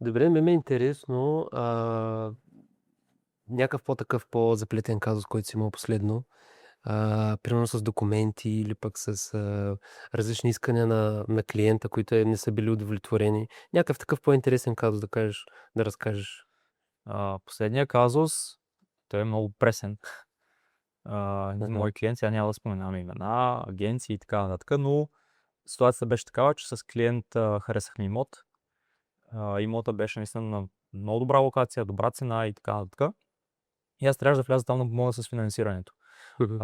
Добре, ме е интересно някакъв по-такъв по-заплетен казус, който си имал последно, примерно с документи или пък с различни искания на клиента, които не са били удовлетворени. Някакъв такъв по-интересен казус да разкажеш. Последния казус, той е много пресен. Един Ага. мой клиент, сега няма да споменавам имена, агенции и така нататък, но ситуацията беше такава, че с клиент харесахме имот. Имота беше наистина на много добра локация, добра цена и така нататък. И аз трябваше да вляза там да помогна с финансирането. Мгм.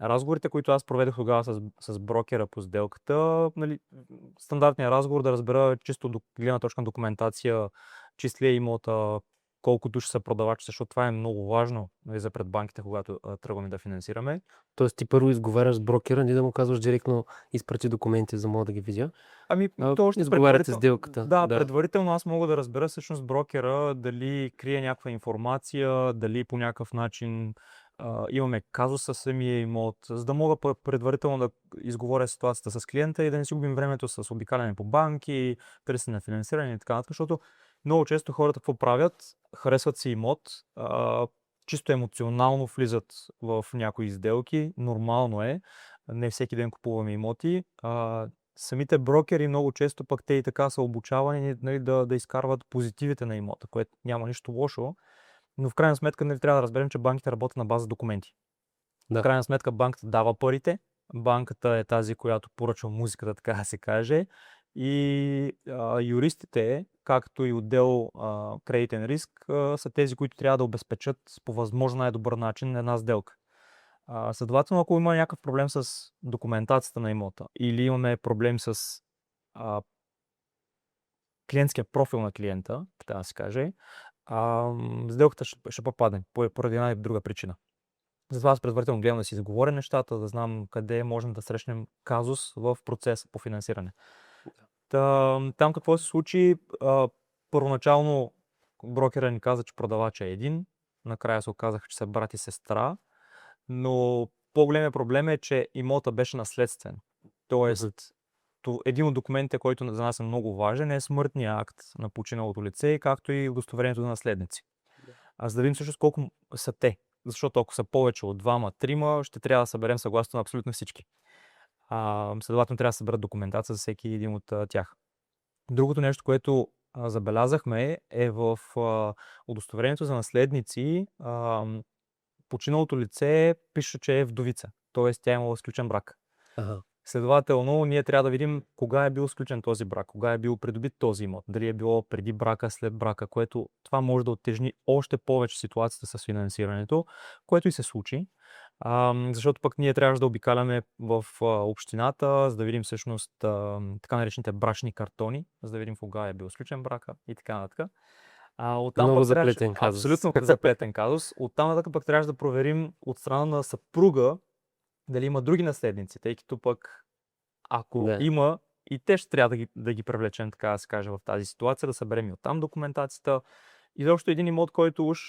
Разговорите, които аз проведох тогава с брокера по сделката, нали, стандартният разговор да разбера чисто от гледна точка на документация, чист ли е имота, колко души са продавачи, защото това е много важно, нали, за пред банките, когато тръгваме да финансираме. Тоест ти първо изговаряш с брокера, не да му казваш директно изпрати документи, за да мога да ги видя. То още Изговаряте сделката. да, Да. предварително аз мога да разбера всъщност брокера дали крие някаква информация, дали по някакъв начин имаме казус със самия имот, за да мога предварително да изговоря ситуацията с клиента и да не си губим времето с обикаляне по банки, търсене на финансиране и така нататък, защото много често хората какво правят? Харесват си имот, чисто емоционално влизат в някои сделки, нормално е, не всеки ден купуваме имоти. Самите брокери много често пък те и така са обучавани, нали, да изкарват позитивите на имота, което няма нищо лошо, но в крайна сметка, нали, трябва да разберем, че банките работят на база документи. В Да. крайна сметка банката дава парите, банката е тази, която поръчва музиката, така да се каже, и юристите, както и отдел кредитен риск, са тези, които трябва да обезпечат по възможно най-добър начин една сделка. Следователно, ако има някакъв проблем с документацията на имота или имаме проблем с клиентския профил на клиента, така да се каже, сделката ще попадне поради една или друга причина. Затова аз предварително гледам да си заговоря нещата, да знам къде можем да срещнем казус в процеса по финансиране. Там какво се случи? Първоначално брокера ни каза, че продавача е един, накрая се оказаха, че са брат и сестра, но по-големият проблем е, че имота беше наследствен. Тоест, един от документите, който за нас е много важен, е смъртния акт на починалото лице, както и удостоверението на наследници. За да видим всъщност колко са те. Защото ако са повече от двама, трима, ще трябва да съберем съгласно на абсолютно всички. Следователно трябва да съберат документация за всеки един от тях. Другото нещо, което забелязахме, е в удостоверението за наследници, починалото лице пише, че е вдовица. Т.е. тя е имала сключен брак. Ага. Следователно, ние трябва да видим кога е бил сключен този брак, кога е бил придобит този имот, дали е било преди брака, след брака, което това може да оттежни още повече ситуацията с финансирането, което и се случи. Защото пък ние трябваше да обикаляме в общината, за да видим всъщност така наречените брачни картони, за да видим кога е бил сключен брака и така нататък. Оттам Много пък трябваше заплетен казус. абсолютно заплетен казус. Оттам нататък пък трябваше да проверим от страна на съпруга дали има други наследници, тъй като пък ако Да. има, и те ще трябва да ги привлечем, така да се каже, в тази ситуация, да съберем и оттам документацията. И защо един имот, който уж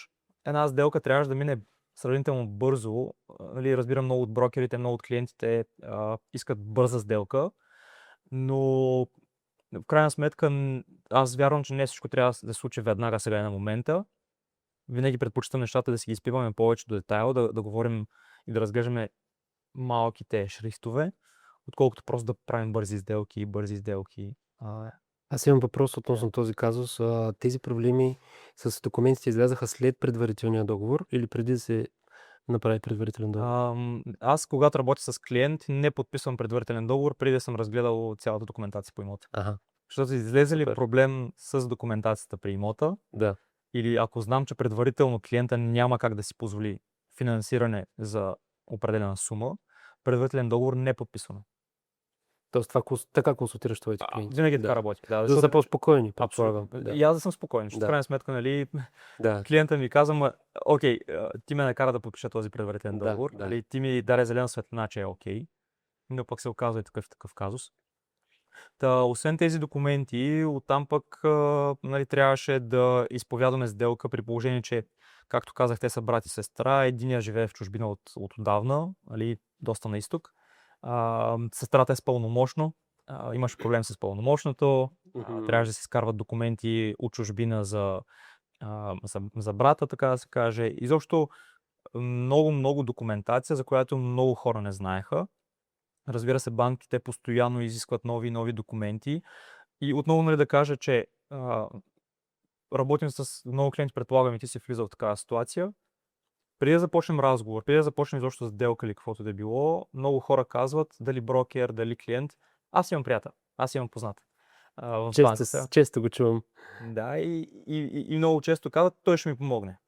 една сделка трябваше да мине сравнително бързо. Нали, разбирам, много от брокерите, много от клиентите искат бърза сделка, но в крайна сметка аз вярвам, че не всичко трябва да се случи веднага сега и на момента. Винаги предпочитам нещата да си ги изпиваме повече до детайл, да говорим и да разглеждаме малките шрифтове, отколкото просто да правим бързи сделки. Аз имам въпрос относно този казус. Тези проблеми с документите излязаха след предварителния договор или преди да се направи предварителен договор? Аз, когато работя с клиент, не подписвам предварителен договор, преди да съм разгледал цялата документация по имота. Ага. Защото излезе ли Супер. проблем с документацията при имота, Да. или ако знам, че предварително клиента няма как да си позволи финансиране за определена сума, предварителен договор не подписваме. Тоест това така консултираш твоите клиенти. Винаги Да. така работи. Да, За да са по-спокойни, абсолютно. предполагам. Да. И аз да съм спокоен, защото в Да. крайна сметка, нали, Да. клиента ми казва, окей, ти ме накара да подпиша този предварителен Да, договор, да. нали, ти ми даде зелена светлина, че е окей, но пък се оказва и такъв казус. Освен тези документи, оттам пък нали, трябваше да изповядаме сделка при положение, че, както казах, те са брат и сестра. Единия живее в чужбина от отдавна, нали, доста на изток. Сестрата е с пълномощно. Имаше проблем с пълномощното. Трябваше да се изкарват документи от чужбина за брата, така да се каже. Изобщо много документация, за която много хора не знаеха. Разбира се, банките постоянно изискват нови и нови документи. И отново, нали, да кажа, че работим с много клиенти, предполагам и ти си влизал в такава ситуация. Преди да започнем разговор, преди да започнем изобщо сделка или каквото да било, много хора казват, дали брокер, дали клиент, аз имам приятел, аз имам познат в банката. Често го чувам. Да, и много често казват, той ще ми помогне.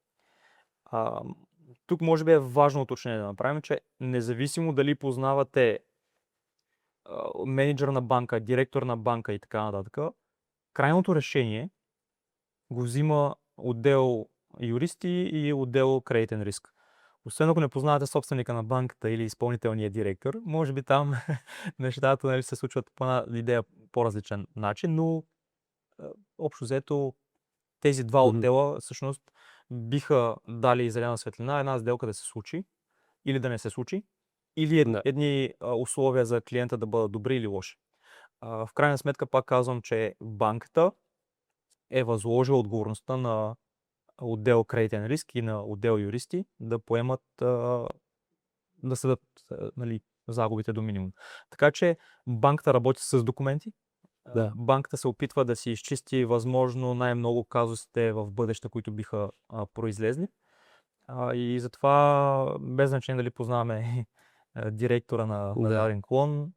Тук може би е важно уточнение да направим, че независимо дали познавате менеджер на банка, директор на банка и така нататък, крайното решение го взима отдел юристи и отдел кредитен риск. Освен ако не познавате собственика на банката или изпълнителния директор, може би там нещата, нали, се случват по една идея по-различен начин, но общо взето тези два отдела всъщност биха дали зелена светлина една сделка да се случи или да не се случи, или едни условия за клиента да бъдат добри или лоши. В крайна сметка пак казвам, че банката е възложила отговорността на отдел кредитен риск и на отдел юристи да поемат, да сведат, нали, загубите до минимум. Така че банката работи с документи. Да. Банката се опитва да си изчисти възможно най-много казусите в бъдеще, които биха произлезли. И затова, без значение дали познаваме директора на даден клон,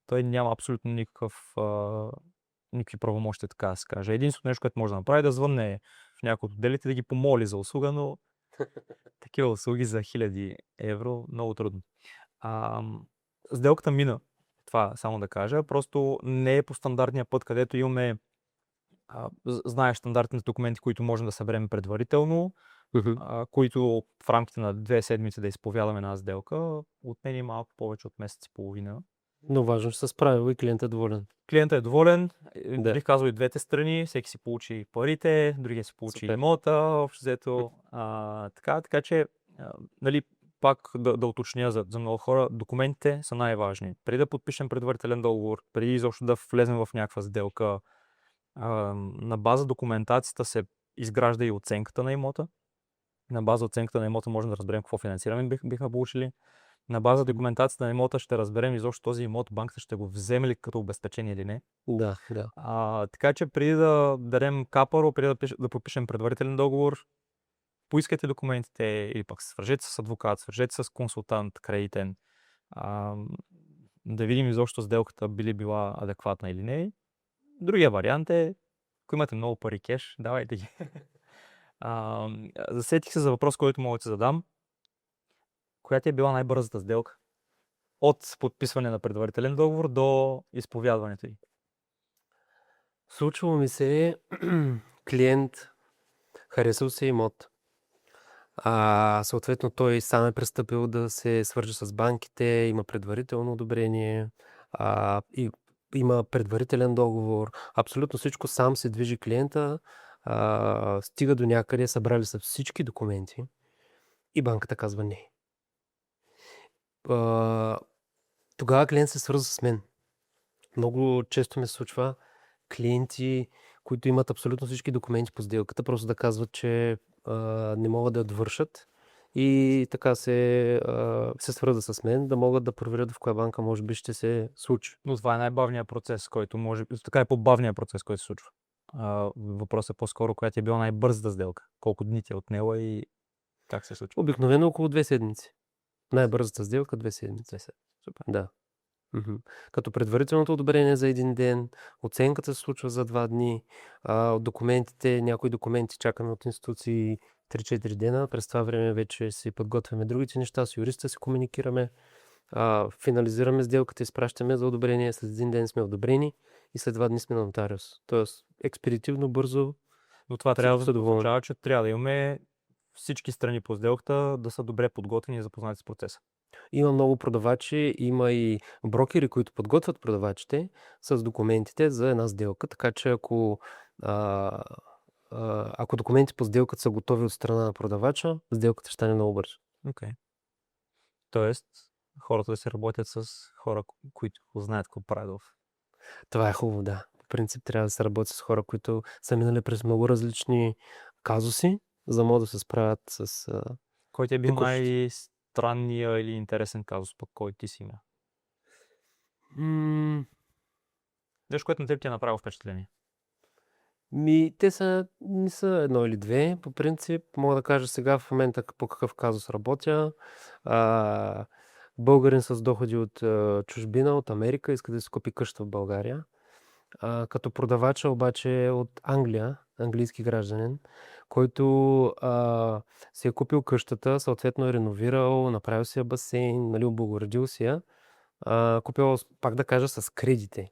той няма абсолютно никакви правомощия, така да се каже. Единственото нещо, което може да направи, да звънне в някои от отделите, да ги помоли за услуга, но такива услуги за 1000 евро много трудно. Сделката мина, това само да кажа, просто не е по стандартния път, където имаме знаеш стандартните документи, които можем да съберем предварително, които в рамките на 2 седмици да изповядаме една сделка, отнени малко повече от месец и половина. Но важно, че се справил и клиентът е доволен. Клиентът е доволен, бих казал и двете страни, всеки си получи парите, другия си получи имота, общо взето. Така че, нали, пак да уточня за много хора, документите са най-важни. Преди да подпишем предварителен договор, преди изобщо да влезем в някаква сделка, на база документацията се изгражда и оценката на имота. На база оценката на имота можем да разберем какво финансиране биха получили. На база документацията на имота ще разберем изобщо този имот банката ще го вземе ли като обезпечение или не. Да. Така че преди да дадем капаро, преди да подпишем предварителен договор, поискайте документите или пък свържете с адвокат, свържете с консултант кредитен, да видим изобщо сделката била адекватна или не. Другия вариант е, ако имате много пари кеш, давайте ги. Засетих се за въпрос, който мога да се задам. Коя ти е била най-бързата сделка? От подписване на предварителен договор до изповядването й. Случвало ми се клиент харесал се имот. Съответно той сам е пристъпил да се свърже с банките, има предварително одобрение, и има предварителен договор. Абсолютно всичко сам се движи клиента, стига до някъде, събрали са всички документи и банката казва не. Тогава клиент се свързва с мен. Много често ми се случва клиенти, които имат абсолютно всички документи по сделката, просто да казват, че не могат да я довършат и така се свързва с мен, да могат да проверят в коя банка може би ще се случи. Но това е най-бавният процес, който може би, така е по-бавният процес, който се случва. Въпросът е по-скоро, коя ти е била най-бързата сделка. Колко дни ти е отнела и как се случва? Обикновено около 2 седмици. Най-бързата сделка 2 седмици. Супер. Да. Като предварителното одобрение за 1 ден, оценката се случва за 2 дни, документите, някои документи чакаме от институции 3-4 дена, през това време вече си подготвяме другите неща, с юриста си комуникираме, финализираме сделката, изпращаме за одобрение, след 1 ден сме одобрени и след 2 дни сме на нотариус. Тоест експедитивно, бързо. Но това трябва да означава, че трябва да имаме всички страни по сделката да са добре подготвени и запознати с процеса. Има много продавачи, има и брокери, които подготвят продавачите с документите за една сделка, така че ако документи по сделката са готови от страна на продавача, сделката ще стане много бързо. Тоест, хората да се работят с хора, които знаят какво правят. Това е хубаво, да. принцип трябва да се работи с хора, които са минали през много различни казуси, за да могат да се справят с Кой ти е бил текущите. най-странния или интересен казус, пък който ти си имал? М, Нещо, което на теб ти е направило впечатление. Те не са едно или две. По принцип, мога да кажа сега в момента по какъв казус работя. А, Българин с доходи от чужбина, от Америка, иска да си купи къща в България. Като продавача обаче е от Англия, английски гражданин, който си е купил къщата, съответно е реновирал, направил си я басейн, нали, облагородил си я, купил, пак да кажа, с кредити.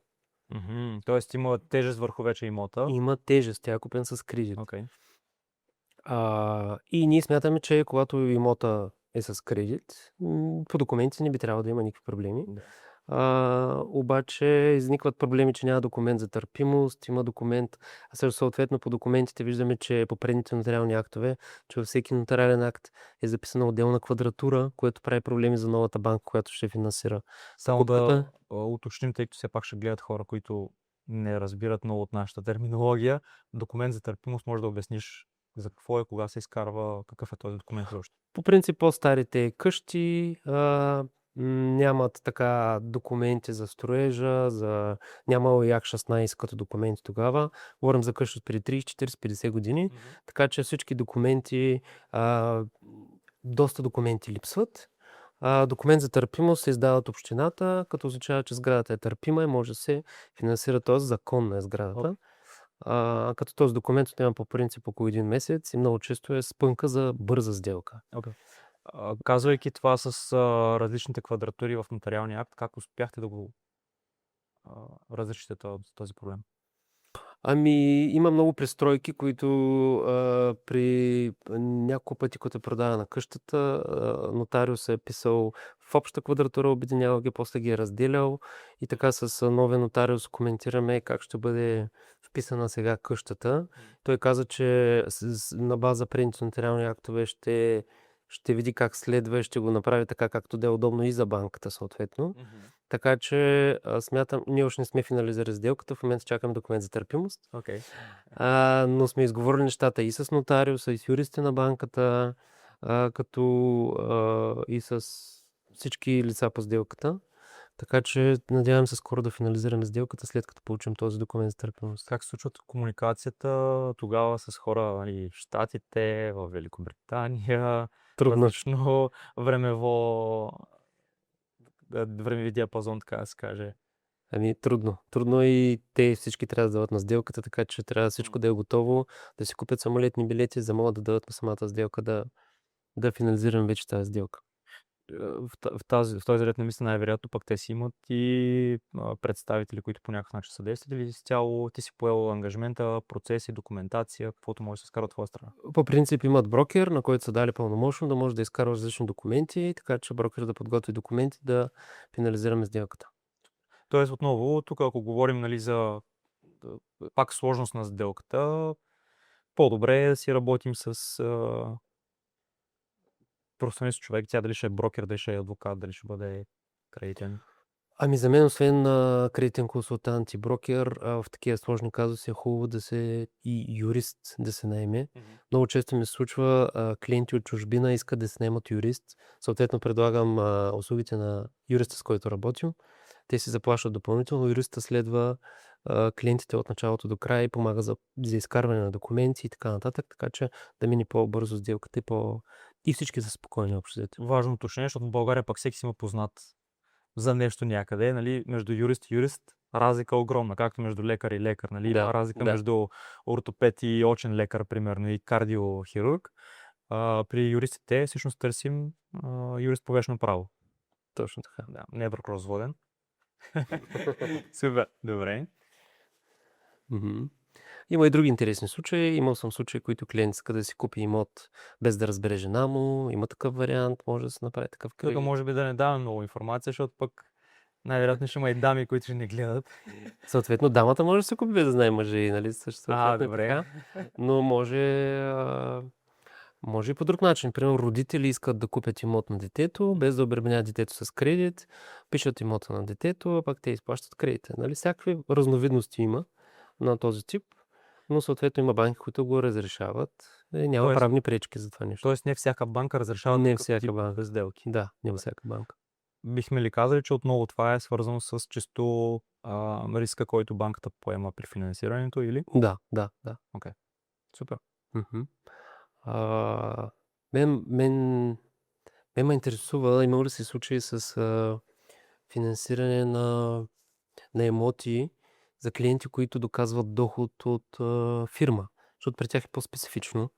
Тоест има тежест върху вече имота. Има тежест, тя е купен с кредит. Окей. И ние смятаме, че когато имота е с кредит, по документи не би трябвало да има никакви проблеми. Да. Обаче изникват проблеми, че няма документ за търпимост, има документ, а също съответно по документите виждаме, че по предните нотариални актове, че във всеки нотариален акт е записана отделна квадратура, което прави проблеми за новата банка, която ще финансира Само да покупката. уточним, тъй като все пак ще гледат хора, които не разбират много от нашата терминология. Документ за търпимост може да обясниш за какво е, кога се изкарва, какъв е този документ също. По принцип, по-старите къщи нямат така документи за строежа, нямало и Акт 16 като документи тогава. Говорим за къщи от преди 30, 40, 50 години. Така че всички документи, доста документи липсват. Документ за търпимост се издава от общината, като означава, че сградата е търпима и може да се финансира, т.е. законна е сградата. Като този документ отнема по принцип около един месец и много често е спънка за бърза сделка. Казвайки това с различните квадратури в нотариалния акт, как успяхте да го разрешите този проблем? Има много пристройки, които при няколко пъти, които е продадена къщата, нотариус е писал в обща квадратура, обединява ги, после ги е разделял и така с новия нотариус коментираме как ще бъде вписана сега къщата. Той каза, че на база предните нотариални актове ще види как следва и ще го направи така, както да е удобно и за банката съответно. Така че смятам, ние още не сме финализирали сделката, в момента чакам документ за търпимост. Но сме изговорили нещата и с нотариуса, и с юристите на банката, като и с всички лица по сделката. Така че надявам се скоро да финализираме сделката, след като получим този документ за търпимост. Как се случва комуникацията тогава с хора в Щатите, в Великобритания? Трудно. Различно времеви диапазон, така да се каже. Трудно. Трудно и те всички трябва да дадат на сделката, така че трябва всичко да е готово, да си купят самолетни билети, за да могат да дадат на самата сделка, да финализираме вече тази сделка. В този ред на мисля, най-вероятно пък те си имат и представители, които по някакъв начин съдействат, или изцяло ти си поел ангажмента, процеси, документация, каквото може да се изкара от твоя страна? По принцип имат брокер, на който са дали пълномощно да може да изкарва различни документи, така че брокер да подготви документи да финализираме сделката. Тоест отново, тук ако говорим, нали, за пак сложност на сделката, по-добре е да си работим с професионалист човек, тя дали ще е брокер, дали ще е адвокат, дали ще бъде кредитен. За мен, освен кредитен консултант и брокер, в такива сложни казуси е хубаво да се и юрист да се наеме. Много често ми се случва клиенти от чужбина искат да се наемат юрист. Съответно предлагам услугите на юриста, с който работим. Те си заплащат допълнително. Юриста следва клиентите от началото до края и помага за изкарване на документи и така нататък, така че да мине по-бързо сделката и всички са спокойни общо взето. Важно уточнение, защото в България пък всеки си има познат за нещо някъде, нали, между юрист и юрист разлика огромна, както между лекар и лекар, нали, има разлика между ортопед и очен лекар, примерно, и кардиохирург. При юристите всъщност търсим юрист по вещно право. Точно така. Да, не е бракоразводен. Супер, добре. Има и други интересни случаи. Имал съм случаи, които клиент иска да си купи имот без да разбере жена му. Има такъв вариант, може да се направи такъв кредит. Тук може би да не давам много информация, защото пък най-вероятно ще има и дами, които ще не гледат. Съответно, дамата може да се купи без да знае мъже, нали? Добре. Така, но може и по друг начин. Примерно, родители искат да купят имот на детето, без да обременят детето с кредит, пишат имота на детето, а пак те изплащат кредита. Нали? Всякакви разновидности има. на този тип, но съответно има банки, които го разрешават. Няма Тоест правни пречки за това нещо. тоест не всяка банка разрешава Не такъв всяка тип банка. сделки. Да, не във Добре. всяка банка. Бихме ли казали, че отново това е свързано с чисто риска, който банката поема при финансирането, или? Да. Супер. Мгм. А, мен ме интересува, имало ли си случаи с финансиране на имоти за клиенти, които доказват доход от фирма? Защото при тях е по-специфично.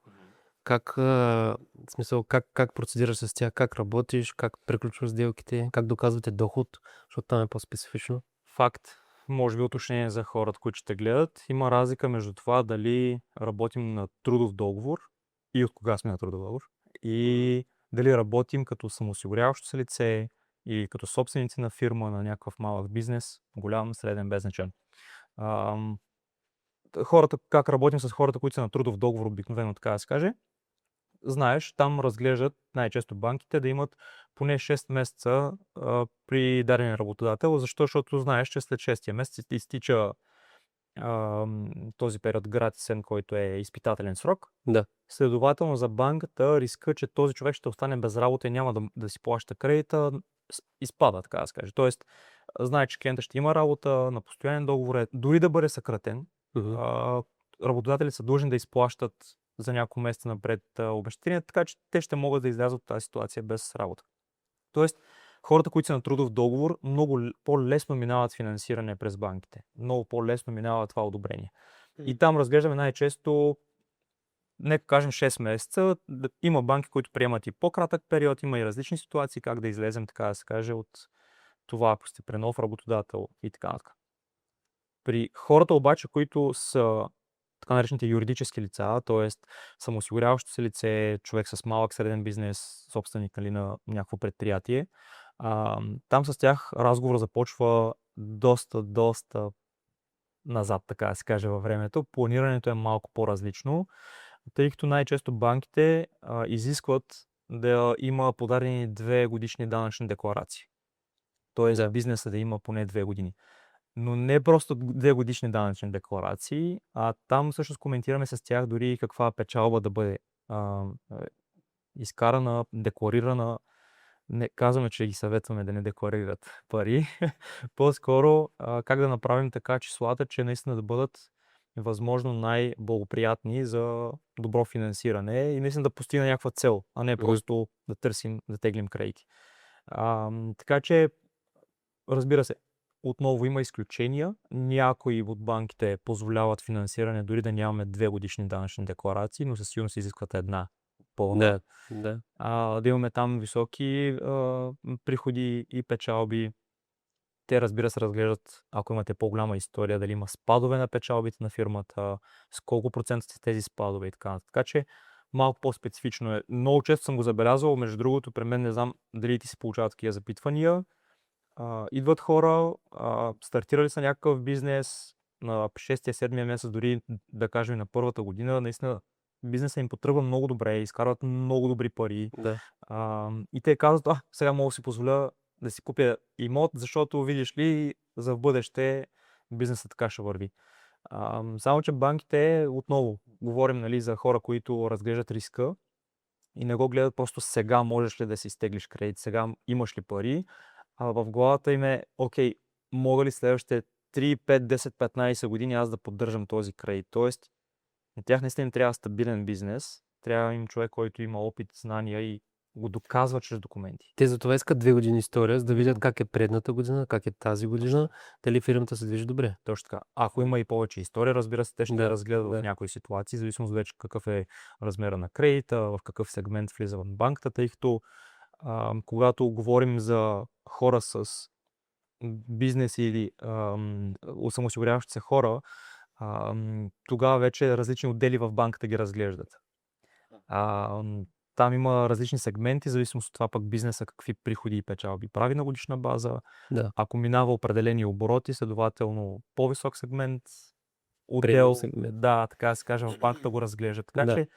Как, в смисъл, как процедираш с тях, как работиш, как приключваш сделките, как доказвате доход, защото там е по-специфично. Факт. Може би уточнение за хората, които ще гледат. Има разлика между това дали работим на трудов договор и от кога сме на трудов договор. И дали работим като самоосигуряващо се лице или като собственици на фирма, на някакъв малък бизнес, голям, среден, без значение. Хората, как работим с хората, които са на трудов договор, обикновено така да се каже, знаеш, там разглеждат най-често банките да имат поне 6 месеца при даден работодател. Защо? Защото знаеш, че след 6-я месец изтича този период гратисен, който е изпитателен срок. Да. Следователно за банката риска, че този човек ще остане без работа и няма да си плаща кредита, изпада, така да се каже. Тоест, знае, че клиента ще има работа на постоянен договор, дори да бъде съкратен, работодатели са длъжни да изплащат за няколко месеца напред обезщетения, така че те ще могат да излязат от тази ситуация без работа. Тоест, хората, които са на трудов договор, много по-лесно минават финансиране през банките. Много по-лесно минава това одобрение. И там разглеждаме най-често, нека кажем 6 месеца. Има банки, които приемат и по-кратък период, има и различни ситуации, как да излезем, така да се каже, от това, ако сте при нов работодател и така нататък. При хората обаче, които са така наречените юридически лица, т.е. самоосигуряващо се лице, човек с малък среден бизнес, собственик на някакво предприятие, там с тях разговор започва доста назад, така да се каже, във времето. Планирането е малко по-различно, тъй като най-често банките изискват да има подадени 2 годишни данъчни декларации. Тоест бизнеса да има поне 2 години. Но не просто 2 годишни данъчни декларации, а там всъщност коментираме с тях дори каква печалба да бъде изкарана, декларирана. Не казваме, че ги съветваме да не декларират пари. По-скоро как да направим така числата, че наистина да бъдат възможно най-благоприятни за добро финансиране и наистина да постигне някаква цел, а не просто да търсим, да теглим кредити. Така че, разбира се, отново има изключения. Някои от банките позволяват финансиране, дори да нямаме 2 годишни данъчни декларации, но със сигурност изискват една пълна. Да имаме там високи приходи и печалби. Те, разбира се, разглеждат, ако имате по-голяма история, дали има спадове на печалбите на фирмата, с колко процента са тези спадове и така нататък. Така че малко по-специфично е. Много често съм го забелязвал, между другото, при мен не знам дали ти си получават такива запитвания. Идват хора, стартирали са някакъв бизнес на 6-7 месец, дори да кажем на първата година, наистина бизнесът им потръгва много добре, изкарват много добри пари. И те казват, сега мога да си позволя да си купя имот, защото видиш ли, за в бъдеще бизнесът така ще върви. Само че банките, отново, говорим, нали, за хора, които разглеждат риска и не го гледат просто сега можеш ли да си изтеглиш кредит, сега имаш ли пари, а в главата им е, окей, мога ли следващите 3, 5, 10, 15 години аз да поддържам този кредит. Тоест, на тях наистина им трябва стабилен бизнес, трябва им човек, който има опит, знания и го доказва чрез документи. Те затова искат 2 години история, за да видят как е предната година, как е тази година, дали фирмата се движи добре. Точно така. Ако има и повече история, разбира се, те ще разгледат в някои ситуации, зависимо вече какъв е размера на кредита, в какъв сегмент влиза в банката, тъй като когато говорим за хора с бизнес или самоосигуряващи се хора, тогава вече различни отдели в банката ги разглеждат. Там има различни сегменти, зависимост от това пък бизнеса какви приходи и печалби прави на годишна база. Ако минава определени обороти, следователно по-висок сегмент, отдел, така да се каже, в банката го разглеждат. Така че,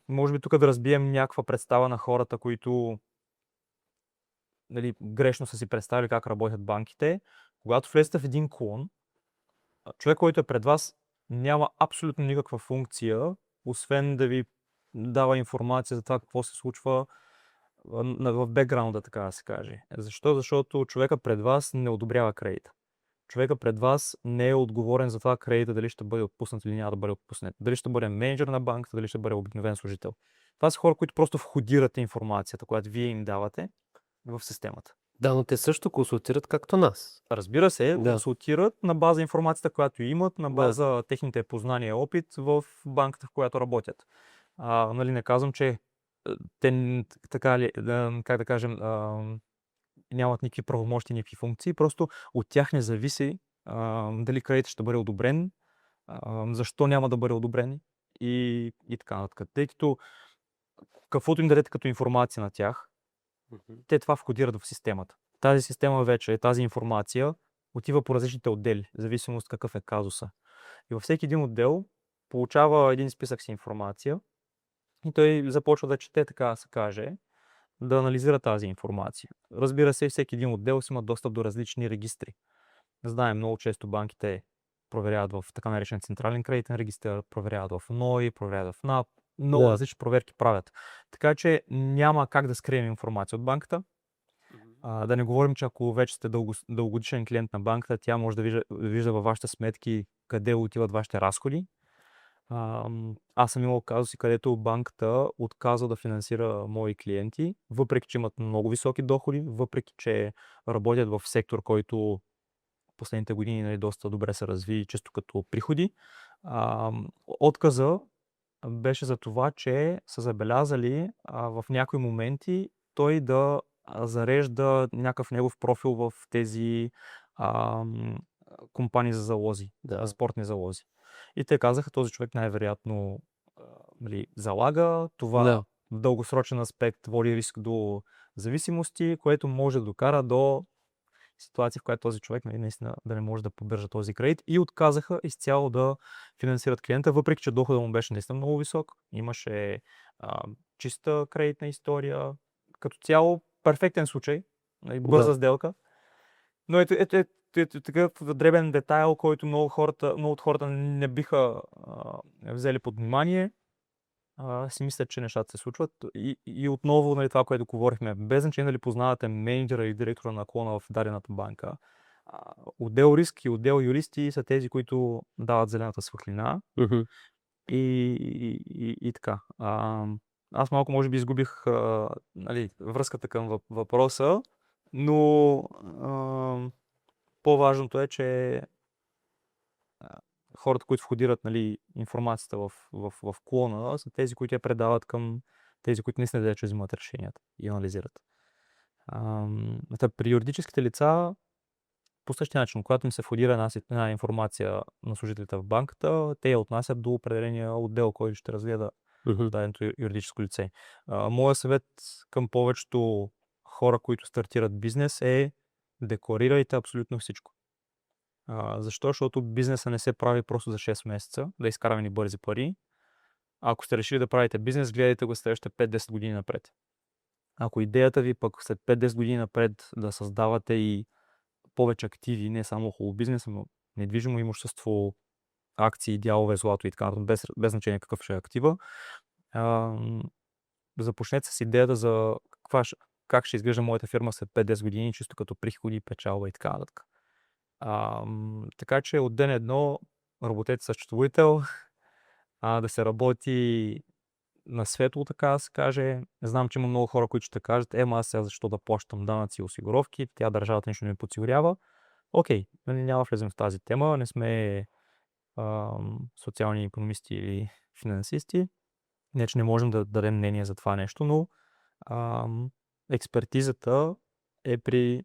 може би тук да разбием някаква представа на хората, които грешно са си представили как работят банките. Когато влезете в един клон, човек, който е пред вас, няма абсолютно никаква функция, освен да ви дава информация за това какво се случва в бекграунда, така да се каже. Защо? Защото човека пред вас не одобрява кредита. Човека пред вас не е отговорен за това кредита дали ще бъде отпуснат или няма да бъде отпуснат. Дали ще бъде менеджер на банката, дали ще бъде обикновен служител. Това са хора, които просто входират информацията, която вие им давате в системата. Да, но те също консултират както нас. Разбира се, Да. консултират на база информацията, която имат, на база техните познания и опит в банката, в която работят. Нали, не казвам, че те така ли, как да кажем, нямат никакви правомощи, никакви функции, просто от тях не зависи дали кредитът ще бъде одобрен, защо няма да бъде одобрен и така нататък. Тъй като каквото им дадете като информация на тях, те това входират в системата. Тази система вече, тази информация отива по различните отдели, в зависимост какъв е казуса. И във всеки един отдел получава един списък с информация и той започва да чете, така да се каже, да анализира тази информация. Разбира се, всеки един отдел си има достъп до различни регистри. Знаем, много често банките проверяват в така наречен централен кредитен регистър, проверяват в НОИ, проверяват в НАП, много различни проверки правят. Така че няма как да скрием информация от банката. Да не говорим, че ако вече сте дългогодишен клиент на банката, тя може да вижда във вашите сметки къде отиват вашите разходи. Аз съм имал казуси, където банката отказва да финансира мои клиенти, въпреки че имат много високи доходи, въпреки че работят в сектор, който последните години, нали, доста добре се разви, често като приходи. Отказа беше за това, че са забелязали в някои моменти той да зарежда някакъв негов профил в тези компании за залози, спортни залози. И те казаха, този човек най-вероятно залага, това в дългосрочен аспект води риск до зависимости, което може да докара до ситуация, в която този човек наистина да не може да поддържа този кредит, и отказаха изцяло да финансират клиента, въпреки че доходът му беше наистина много висок. Имаше чиста кредитна история. Като цяло перфектен случай, бърза сделка. Но е такъв дребен детайл, който много от хората не биха взели под внимание. Си мисля, че нещата се случват. И отново, нали, това, което говорихме, без значение дали познавате менеджера или директора на клона в дадената банка, отдел риск и отдел юристи са тези, които дават зелената светлина. И така. Аз малко може би изгубих нали, връзката към въпроса, но по-важното е, че хората, които входират, нали, информацията в клона, са тези, които я предават към тези, които наистина вече взимат решенията и анализират. При юридическите лица по същия начин, когато им се входира една информация на служителите в банката, те я отнасят до определения отдел, който ще разгледа даденото юридическо лице. Моят съвет към повечето хора, които стартират бизнес, е декларирайте абсолютно всичко. Защо? Защото бизнеса не се прави просто за 6 месеца, да изкараме ни бързи пари. Ако сте решили да правите бизнес, гледайте го следващите 5-10 години напред. Ако идеята ви пък след 5-10 години напред да създавате и повече активи, не само около бизнеса, но недвижимо имущество, акции, дялове, злато и така нататък, без значение какъв ще е актива, започнете с идеята за как ще изглежда моята фирма след 5-10 години, чисто като приходи, печалба и така нататък. Така че от ден едно работете с счетоводител, да се работи на светло, така да се каже. Знам, че има много хора, които ще кажат, аз сега защо да плащам данъци и осигуровки, тя държавата нищо не ми подсигурява. Окей, няма влезем в тази тема, не сме социални икономисти или финансисти. Не, че не можем да дадем мнение за това нещо, но експертизата е при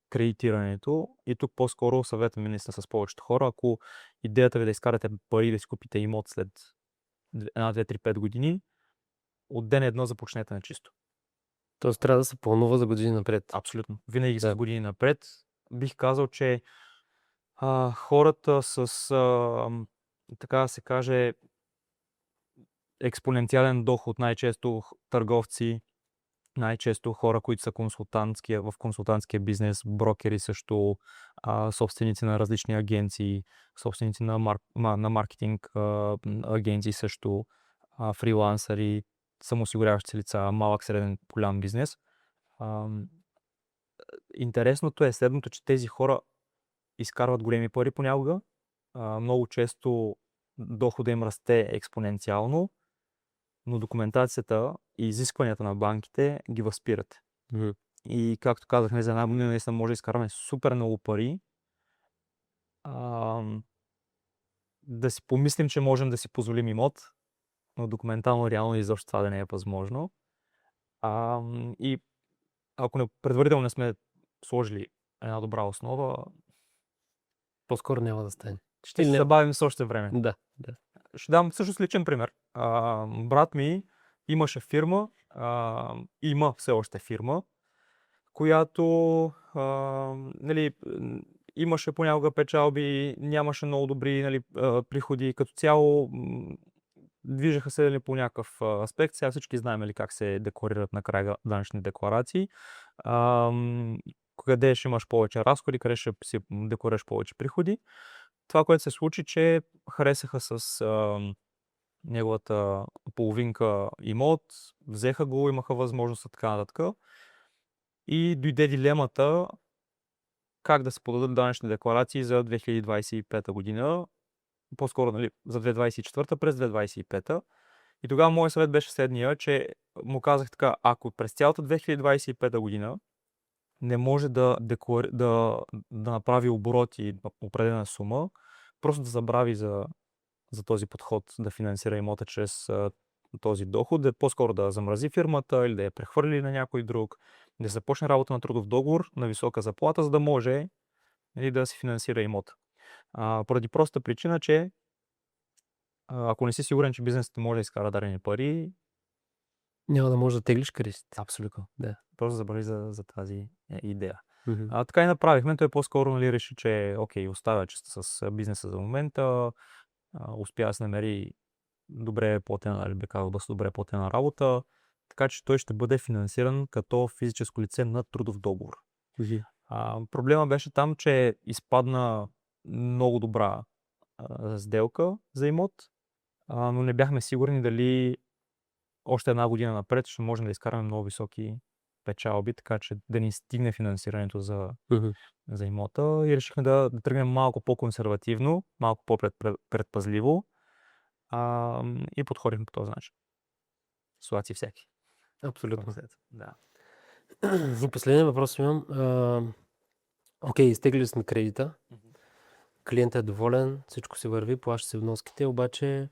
кредитирането, и тук по-скоро съветвам наистина с повечето хора, ако идеята ви да изкарате пари и да си купите имот след 1-2-3-5 години, от ден едно започнете на чисто. Тоест трябва да се планува за години напред. Абсолютно. Винаги за години напред. Бих казал, че хората с, така да се каже, експоненциален доход, най-често търговци, най-често хора, които са в консултантския бизнес, брокери също, собственици на различни агенции, собственици на маркетинг агенции също, фрилансъри, самоосигуряващи се лица, малък, среден, голям бизнес. Интересното е следното, че тези хора изкарват големи пари понякога. Много често дохода им расте експоненциално, но документацията и изискванията на банките ги възпират. И както казахме, за една година наистина може да изкараме супер много пари. Да си помислим, че можем да си позволим имот, но документално реално изобщо това да не е възможно. И ако предварително не сме сложили една добра основа, По-скоро няма да стане. ще се забавим с още време. Да. Ще дам всъщност личен пример. Брат ми имаше фирма, има все още фирма, която нали, имаше понякога печалби, нямаше много добри нали, приходи. Като цяло движеха се нали, по някакъв аспект. Сега всички знаем нали, как се декларират накрая данъчни декларации. Къде ще имаш повече разходи, къде ще си декларираш повече приходи. Това, което се случи, че харесаха с неговата половинка имот, взеха го, имаха възможност така нататък. И дойде дилемата как да се подадат данъчни декларации за 2025 година, по-скоро нали, за 2024 през 2025. И тогава моят съвет беше следния, че му казах така, ако през цялата 2025 година не може да направи обороти на определена сума, просто да забрави за този подход да финансира имота чрез този доход, по-скоро да замрази фирмата или да я прехвърли на някой друг, да започне работа на трудов договор на висока заплата, за да може да си финансира имота. Поради проста причина, че ако не си сигурен, че бизнесът може да изкара дарени пари, няма да може да теглиш кредитите. Абсолютно. Да. Просто забрави за тази идея. Така и направихме. Той по-скоро нали, реши, че окей, оставя честа с бизнеса за момента, успя да се намери добре платена, или добре платена работа, така че той ще бъде финансиран като физическо лице на трудов договор. Проблема беше там, че изпадна много добра сделка за имот, но не бяхме сигурни дали още една година напред ще можем да изкараме много високи печалби, така че да ни стигне финансирането за имота и решихме да тръгнем малко по-консервативно, малко по-предпазливо и подходихме по този начин. Ситуации всеки. Абсолютно. Да. И последния въпрос имам. Окей, изтеглили сме кредита. Клиентът е доволен, всичко си върви, плаща се вноските, обаче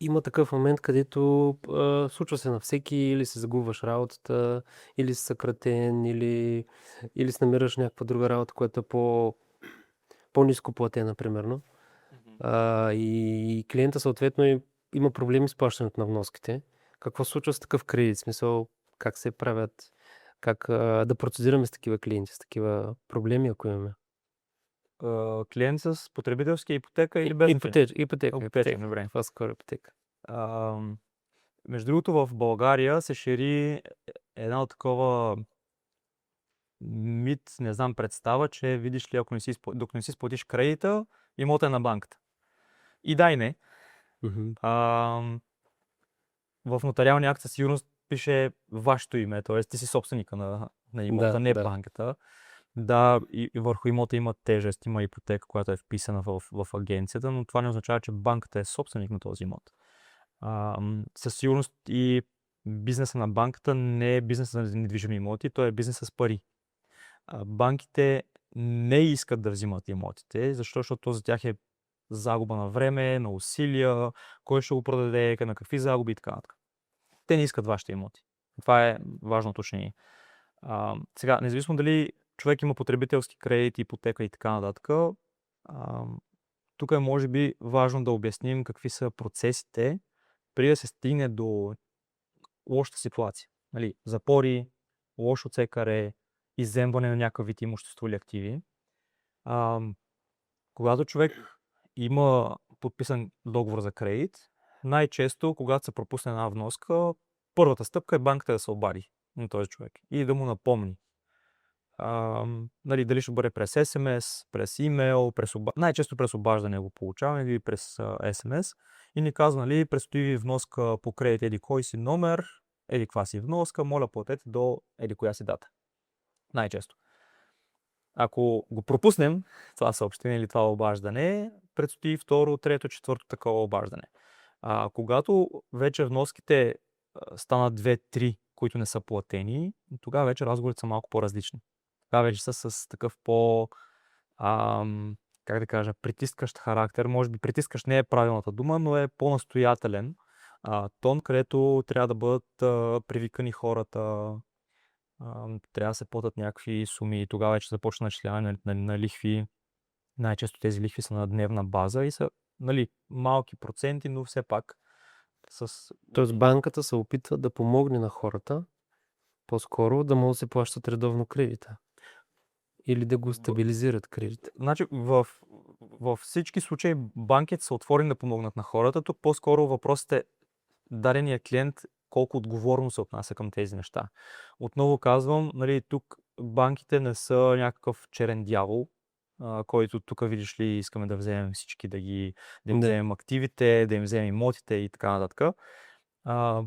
има такъв момент, където случва се на всеки, или се загубваш работата, или си съкратен, или си намираш някаква друга работа, която е по-ниско платена, примерно. И клиента съответно има проблеми с плащането на вноските. Какво случва с такъв кредит? В смисъл, как се правят, как да процедираме с такива клиенти, с такива проблеми, ако имаме? Клиент с потребителска ипотека или без Ипотека. Добре. Това скоро ипотека. Между другото, в България се шири една такова мит, не знам, представа, че видиш ли, докато не си сплатиш кредита, имота е на банката. И да и не. В нотариалния акт със сигурност пише вашето име, т.е. ти си собственика на имота, не банката. Да, и върху имота има тежест, има ипотека, която е вписана в агенцията, но това не означава, че банката е собственик на този имот. Със сигурност и бизнеса на банката не е бизнес за недвижими имоти, той е бизнес с пари. Банките не искат да взимат имотите, защото то за тях е загуба на време, на усилия, кой ще го продаде, на какви загуби и така нататък. Те не искат вашите имоти. Това е важно уточнение. Сега, независимо дали човек има потребителски кредит, ипотека и така нататък, тук е може би важно да обясним какви са процесите преди да се стигне до лошата ситуация. Нали, запори, лошо ЦКР, изземване на някакъв вид имущество или активи. Когато човек има подписан договор за кредит, най-често, когато се пропусне една вноска, първата стъпка е банката да се обади. на този човек и да му напомни. Нали, дали ще бъде през SMS, през имейл, най-често през обаждане го получаваме или през SMS и ни казва, нали, предстои ви вноска по кредит еди кой си номер, еди каква си вноска, моля платете до еди коя си дата. Най-често. Ако го пропуснем, това съобщение или това обаждане, предстои второ, трето, четвърто такова обаждане. Когато вече вноските станат 2-3, които не са платени, тогава вече разговорите са малко по-различни. Тогава вече са с такъв как да кажа, притискащ характер. Може би притискащ не е правилната дума, но е по-настоятелен тон, където трябва да бъдат привикани хората, трябва да се платят някакви суми и тогава вече започна начисляване на лихви. Най-често тези лихви са на дневна база и са, нали, малки проценти, но все пак с... Тоест банката се опитва да помогне на хората по-скоро да могат да се плащат редовно кредита. Или да го стабилизират кредита. Значи във всички случаи банките са отворени да помогнат на хората. Тук по-скоро въпросът е дадения клиент колко отговорно се отнася към тези неща. Отново казвам, нали, тук банките не са някакъв черен дявол, който тук, видиш ли, искаме да вземем всички, да им вземем активите, да им вземем имотите и така нататък.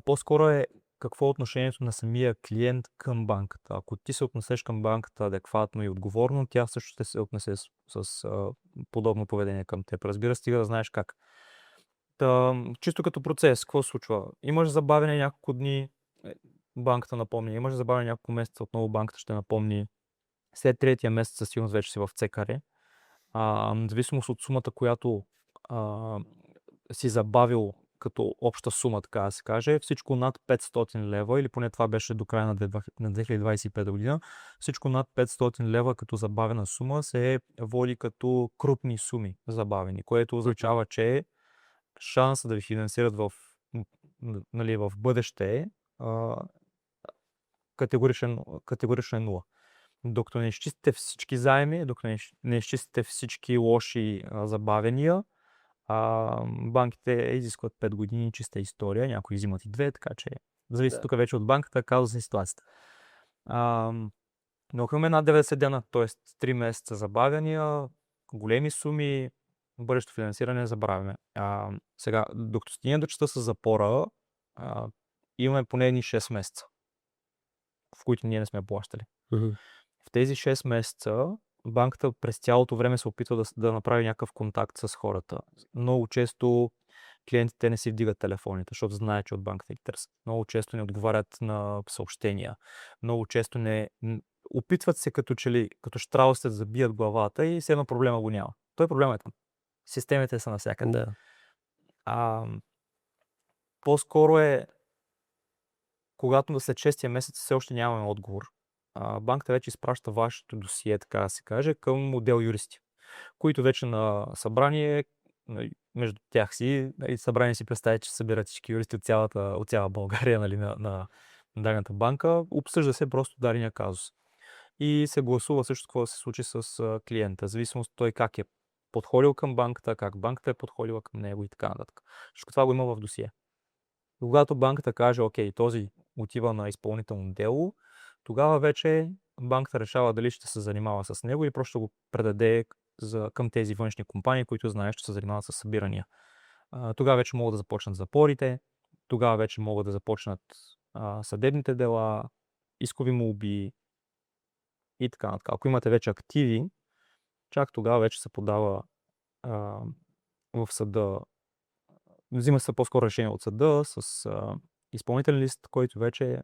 По-скоро е какво е отношението на самия клиент към банката. Ако ти се отнесеш към банката адекватно и отговорно, тя също ще се отнесе с подобно поведение към теб. Разбира, стига да знаеш как. Чисто като процес, какво се случва? Имаш забавяне няколко дни, банката напомни. Имаш забавяне няколко месеца, отново банката ще напомни. След третия месец със сигурност вече си в ЦКР. Зависимост от сумата, която си забавил като обща сума, така да се каже, всичко над 500 лева, или поне това беше до края на 2025 година, всичко над 500 лева като забавена сума се води като крупни суми забавени, което означава, че шанса да ви финансират в бъдеще категорично е нула. Докато не изчистите всички заеми, докато не изчистите всички лоши забавения, банките изискват 5 години чиста история, някои взимат и 2, така че зависи тук вече от банката, казва се ситуацията. Но ако имаме над 90 дена, т.е. 3 месеца забавяния, големи суми, бъдещо финансиране забравяме. Сега, докато стигнем до частта с запора, имаме поне едни 6 месеца, в които ние не сме плащали. В тези 6 месеца банката през цялото време се опитва да направи някакъв контакт с хората. Много често клиентите не си вдигат телефоните, защото знаят, че от банката ги търсят. Много често не отговарят на съобщения. Много често не опитват се като щраусите да забият главата и все едно проблема го няма. Той проблема е там. Системите са навсякъде. По-скоро е, когато след 6-тия месец все още нямаме отговор, банката вече изпраща вашето досие, така да се каже, към отдел юристи, които вече на събрание, между тях си, събрание си представя, че събират всички юристи от цяла България, нали, на дадената банка, обсъжда се просто дадения казус. И се гласува също какво да се случи с клиента, зависимост той как е подходил към банката, как банката е подходила към него и така нататък. Всичко това го има в досие. Когато банката каже, окей, този отива на изпълнително дело, тогава вече банката решава дали ще се занимава с него или просто ще го предаде към тези външни компании, които знаят, че се занимават с събирания. Тогава вече могат да започнат запорите, тогава вече могат да започнат съдебните дела, искови молби и така нататък. Ако имате вече активи, чак тогава вече се подава в съда, взима се по-скоро решение от съда с изпълнителен лист, който вече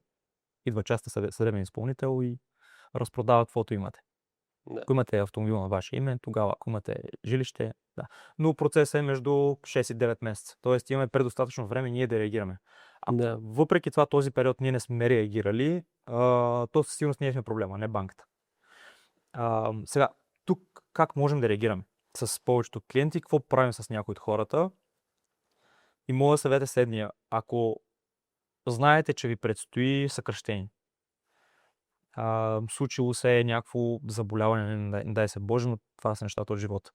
идва частен съдебен изпълнител и разпродава каквото имате. Ако имате автомобил на ваше име, тогава ако имате жилище, да. Но процесът е между 6 и 9 месеца. Тоест имаме предостатъчно време ние да реагираме. Въпреки това този период ние не сме реагирали, то със сигурност ние сме проблема, не банката. Сега, тук как можем да реагираме с повечето клиенти, какво правим с някои от хората? И моят съвет е следния. Ако знаете, че ви предстои съкращение, случило се някакво заболяване, не дай се Боже, но това са нещата от живота.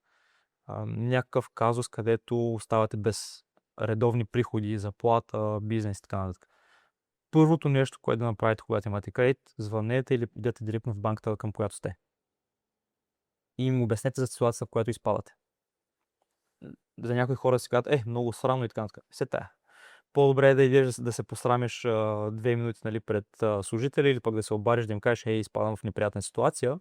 Някакъв казус, където оставате без редовни приходи, заплата, бизнес и така нататък. първото нещо, което да направите, когато имате кредит, звънете или идете директно в банката, към която сте. И им обяснете за ситуацията, в която изпадате. За някои хора си казват, много срамно и така нататък. Все тая. По-добре е да идеш да се посрамиш 2 минути, нали, пред служители или пък да се обадиш да им кажеш, изпадам в неприятна ситуация,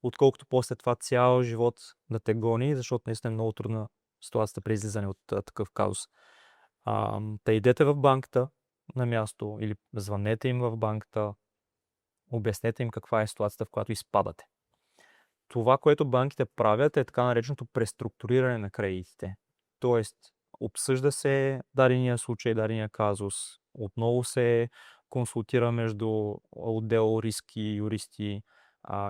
отколкото после това цял живот да те гони, защото наистина е много трудна ситуацията при излизане от такъв казус. Та идете в банката на място или звънете им в банката, обяснете им каква е ситуацията, в която изпадате. Това, което банките правят, е така нареченото преструктуриране на кредитите. Тоест, обсъжда се дадения случай, дадения казус, отново се консултира между отдел риски, юристи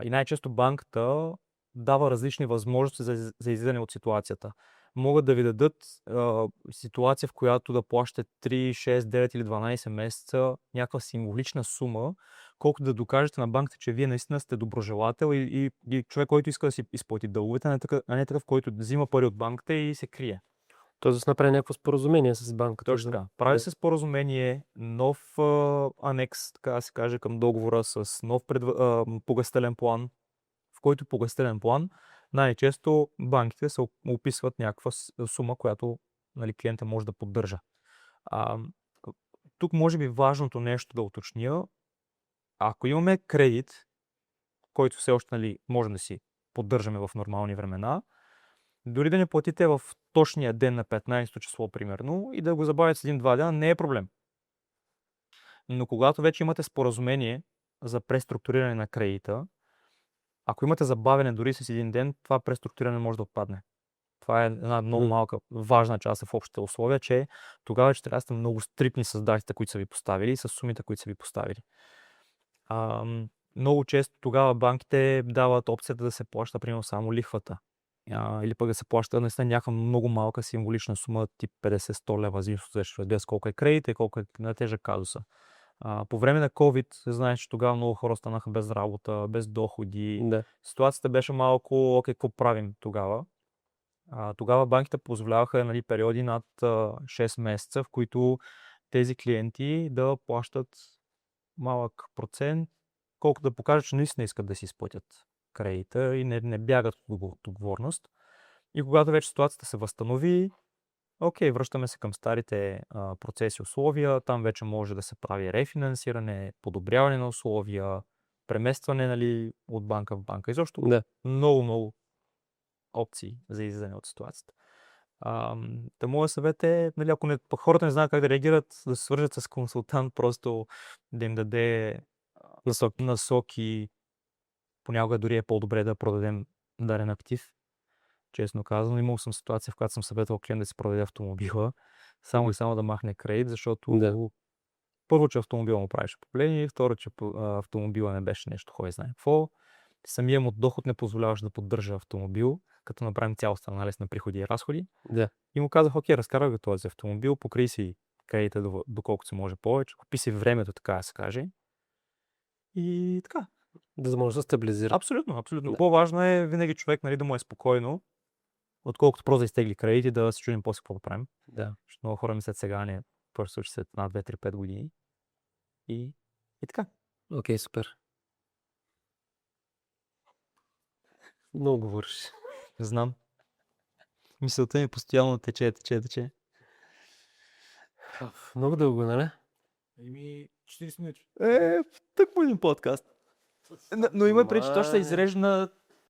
и най-често банката дава различни възможности за излизане от ситуацията. Могат да ви дадат ситуация, в която да плащате 3, 6, 9 или 12 месеца някаква символична сума, колкото да докажете на банката, че вие наистина сте доброжелател и човек, който иска да си изплати дълговете, а не такъв, който взима пари от банката и се крие. Тоест да направи някакво споразумение с банката. Точно така. Прави се споразумение, нов анекс, така да се каже, към договора с нов погасителен план, в който погасителен план най-често банките се описват някаква сума, която, нали, клиента може да поддържа. Тук може би важното нещо да уточня, ако имаме кредит, който все още, нали, можем да си поддържаме в нормални времена, дори да не платите в точния ден на 15 число, примерно, и да го забавите с 1-2 дена, не е проблем. Но когато вече имате споразумение за преструктуриране на кредита, ако имате забавяне дори с един ден, това преструктуриране може да отпадне. Това е една много малка, важна част в общите условия, че тогава ще трябва да сте много стриктни с датите, които са ви поставили и с сумите, които са ви поставили. Много често тогава банките дават опцията да се плаща, примерно, само лихвата. Или пък да се плаща наистина някаква много малка символична сума, тип 50-100 лева, защото без колко е кредит и колко е на тежък казуса. По време на COVID, знаеш, че тогава много хора станаха без работа, без доходи. Да. Ситуацията беше малко, какво правим тогава? Тогава банките позволяваха, нали, периоди над 6 месеца, в които тези клиенти да плащат малък процент, колко да покажат, че наистина искат да си изплатят кредита и не бягат от отговорност. И когато вече ситуацията се възстанови, връщаме се към старите процеси и условия, там вече може да се прави рефинансиране, подобряване на условия, преместване, нали, от банка в банка. Изобщо много опции за излизане от ситуацията. Моят съвет е, нали, ако хората не знаят как да реагират, да се свържат с консултант, просто да им даде насоки. Понякога дори е по-добре да продадем дарен актив. Честно казано, имал съм ситуация, в която съм съветвал клиент да си продаде автомобила, само и само да махне кредит, защото първо, че автомобила му правеше проблеми, второ, че автомобила не беше нещо, кой знае какво. Самия му доход не позволяваше да поддържа автомобил, като направим цялостен анализ на приходи и разходи. И му казах, разкарай го този автомобил, покри си кредита доколкото се може повече, купи си времето, така да се каже. И така. Да може да стабилизира. Абсолютно. По-важно е винаги човек, нали, да му е спокойно, отколкото просто да изтегли кредити, да се чудим после какво да правим. Защото много хора мислят сега, не просто случи след 1, 2, 3, 5 години. И така. Окей, супер. Много говориш. Знам. Мисълта ми постоянно тече. Много дълго, нали? 40 минути. Тък му един подкаст. Но има преди, че то ще се изреже на